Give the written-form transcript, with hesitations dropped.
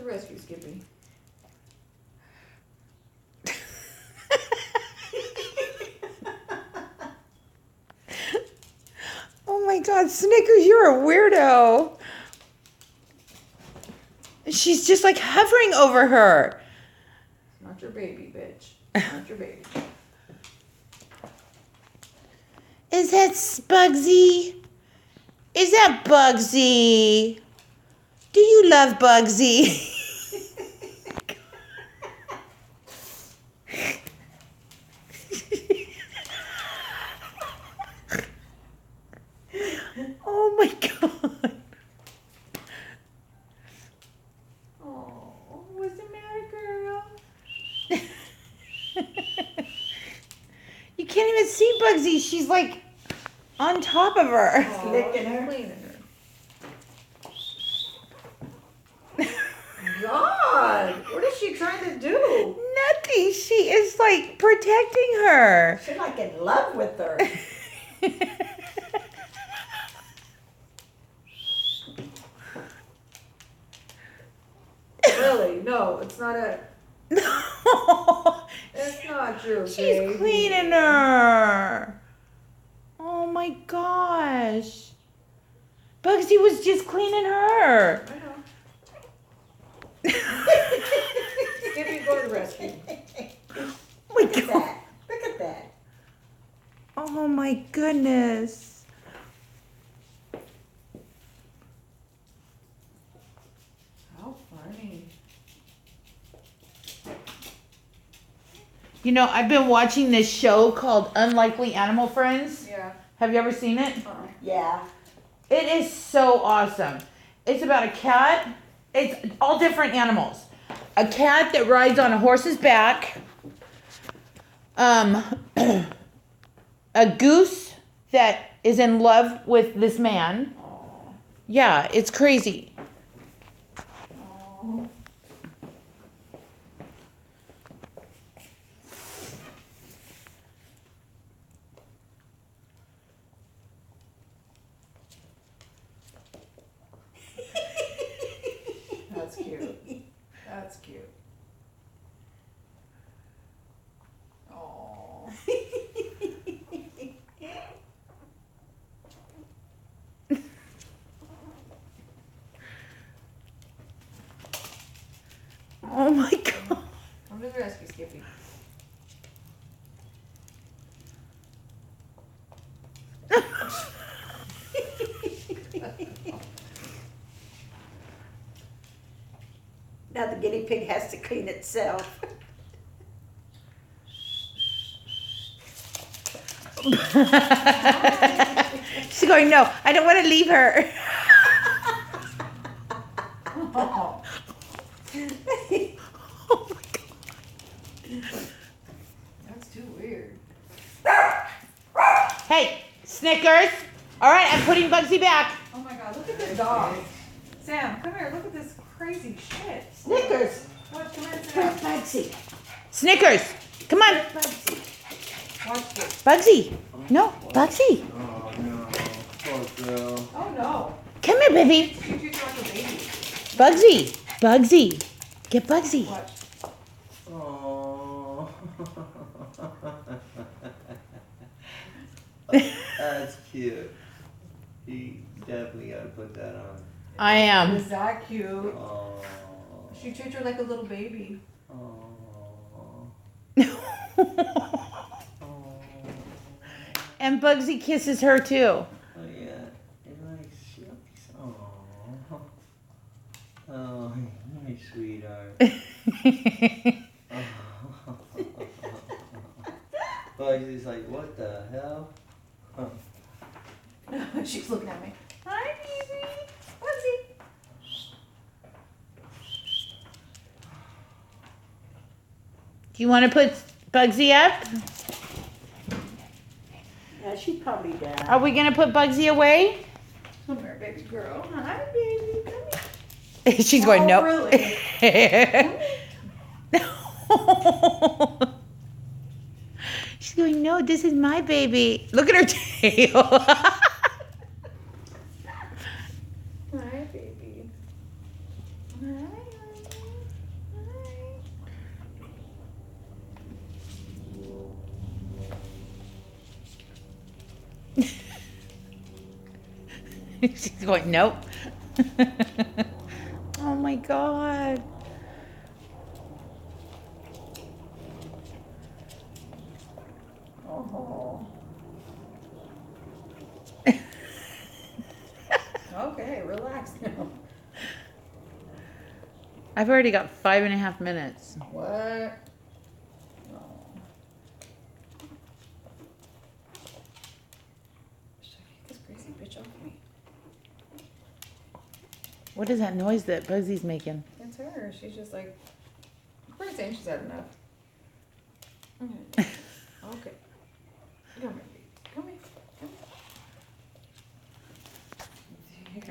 the rescue, Skippy. Oh my God, Snickers, you're a weirdo. She's just like hovering over her. It's not your baby, bitch. Not your baby. Is that Bugsy? Is that Bugsy? Do you love Bugsy? Oh my God. Oh, what's the matter, girl? You can't even see Bugsy. She's like on top of her. Oh, Licking her. cleaning her. God, what is she trying to do? Nothing. She is like protecting her. She's like in love with her. Really? No, it's not a. No. It's not your She's baby. cleaning her. Oh my gosh. Bugsy was just cleaning her. I know. Skippy, go to the rescue. Oh my Look at God. that. Look at that. Oh my goodness. How funny. You know, I've been watching this show called Unlikely Animal Friends. Yeah. Have you ever seen it? Yeah. It is so awesome. It's about a cat. It's all different animals. A cat that rides on a horse's back. A goose that is in love with this man. Oh. Yeah, it's crazy. Oh. That's cute. That's cute. Oh. Oh my God. Come to the rescue, Skippy. Now the guinea pig has to clean itself. She's going, no, I don't want to leave her. Oh. Oh my God. That's too weird. Hey, Snickers. All right, I'm putting Bugsy back. Oh my God, look at this dog. Sam, come here, look at this crazy shit. Snickers. Watch, come here and sit Where's down. Bugsy? Snickers, come on. Where's Bugsy? Watch this. Bugsy. No, Bugsy. Oh no, poor girl. Oh no. Come here, baby. She treats her like a baby. Bugsy. Bugsy. Get Bugsy. Watch. Oh. That's cute. You definitely gotta put that on. I am. Is that cute? Oh. She treats her like a little baby. Oh. And Bugsy kisses her too. Oh yeah. It likes shucks. Oh. Oh, my sweetheart. Oh. Bugsy's like, what the hell? Huh. She's looking at me. Hi, baby. Bugsy. Do you want to put Bugsy up? Yeah, she's probably down. Are we going to put Bugsy away? Come here, baby girl. Hi, baby. Come here. She's going, Oh, nope. really? She's going, no, this is my baby. Look at her tail. Hi, baby. Hi, honey. She's going, nope. Oh my God. Oh. Okay, relax now. I've already got 5.5 minutes. What? Oh. Should I get this crazy bitch off me? What is that noise that Bugsy's making? It's her. She's just like, I'm pretty saying she's had enough. Okay. Okay.